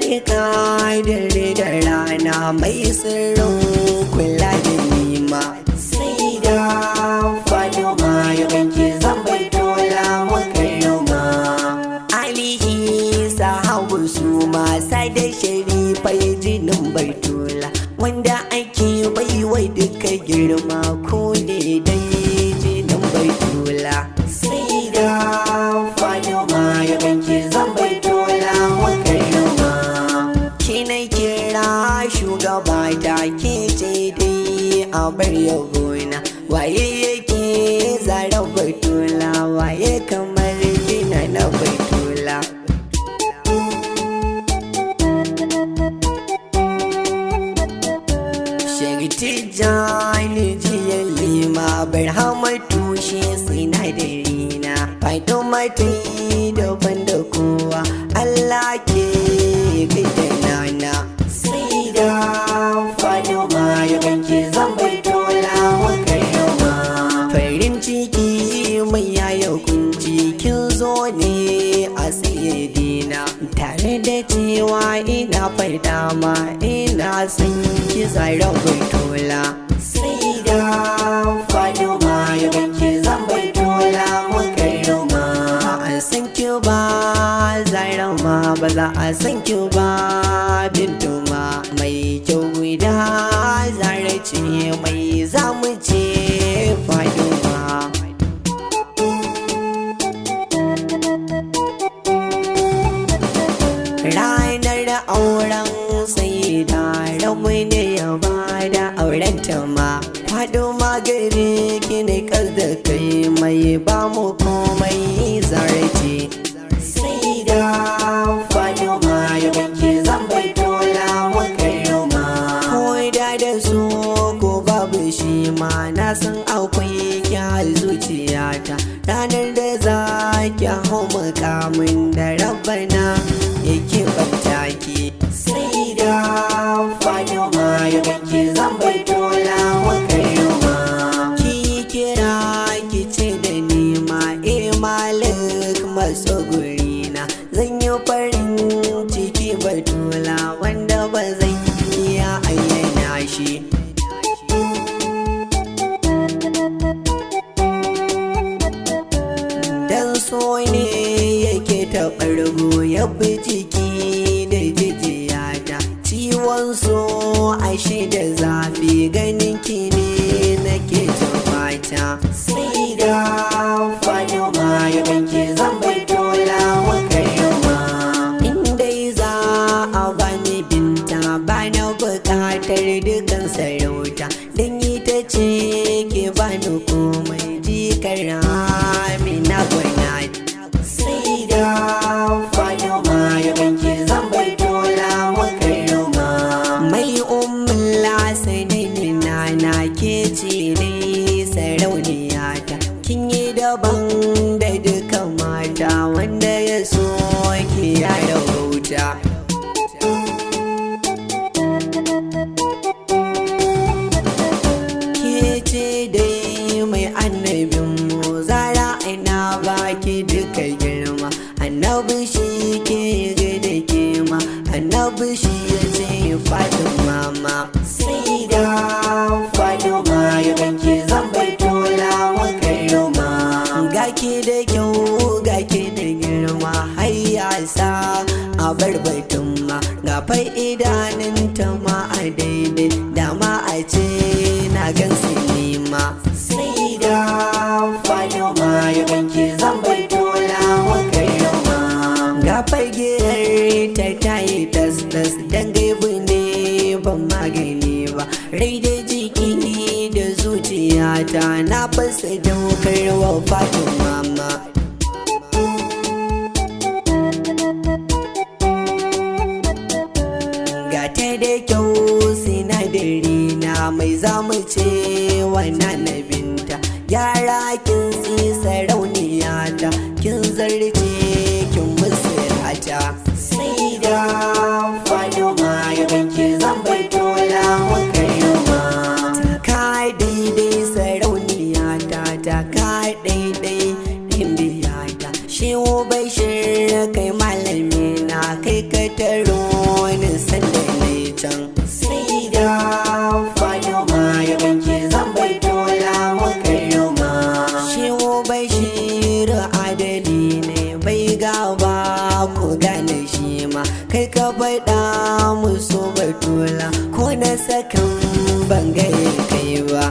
barka dare da rana mai sirrin kula da nima sai da Fatima ya banke zan bai tola makarama alihi sahabu su masa da sharifai jinin baitola wanda ake baiwa duka girma ko ne dai jinin baitola sai da Fatima ya banke zan bai tola makarama kina kira shugaba ta ke ce dai a bar yabona waye yake zara baitola waye kamar kina na baitola Tijjani jiyan lima barhama tushe sinadarina faito matai daban da kowa Allah ke gida nana sai da Fatima ya banke zan bai tola makarama farin ciki mai yaya kunci kin zo ne a sayyidina tare da cewa ina faɗa ma ina son ki zara bai tola sai da Fatima ya banke zan bai tola makarama an san ki ba zara ma ba za a san ki ba bintu ma mai kyau guda zara ce mai zamu ce Fatima ranar auren sai da ramu ne ya bada auren ta ma faɗo magare ki ne da kai mai ba mu komai zarce sai da Fatima ya banke zan bai tola makarama ko da su ko babu shi ma na san akwai kyal zuciyata ranar da za ki hau mukamin da rabana yake bantaki sai da Fatima ya banke zan bai tola makarama ki kira ki ce da nima malik maso gurina zan yi farin ciki batola wanda ba zan iya ayyana shi dan so ne yake taɓargo ya fi ciki da jijiyata ciwon so ashe da zafi ganin ki ne nake tafata sai da Fatima ya banke zan bai tola makarama indai za a bani binta bana bukatar dukan sarauta dan ita ce ke bani komai jikar amina gwanati sai da Fatima ya banke zan bai tola makarama mai sanin na ke ce ne sarauniyata kin yi daban da duka mata wanda ya so ki ya rabauta ke ce dai mai annabin mu zara ina baki duka girma annabi shi ke gada ke ma annabi shi ya ce fadin mama sai da Fatima ya banke zan bai tola makarama gaki da kyau gaki da girma hayya sa a bar batun ma ga fai idanun ta ma a daidai da ma a ce na gan silima sai da Fatima ya banke zan bai tola makarama ga fagiyar ta tayi tas dan gaibu ne ban magani ba rai da jiki da zuciyata na fasa daukar wa Fatima mama ga ta da kyau sinadari na mai zamu ce wannan nabinta yara kin tsi sarauniyata kin zarce kin musirata sai da Fatima ya banke zan bai tola makarama ta daidai sarauniyata ta daidai hindiyata shehu bashir kai malami na kai ka taro faɗa musu batula ko na sakan bangare kai ba.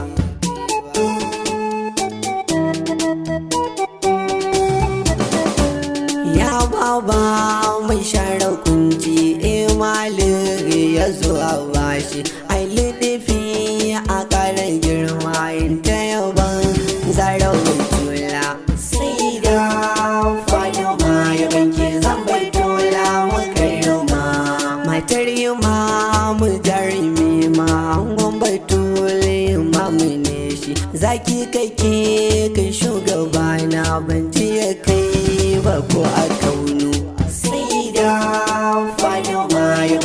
Ya baba mai share kunci imalin ya zo a bashi ai liɗifi a ƙarar girma in ta yaban zarar batula sai da Fatima ya banke zan batula makarima matar yi ma mu jarumi ma angon batula imamu ne shi zaki kake kai shugabana ban ji ya kai ba ko a kaunu sai da Fatima ya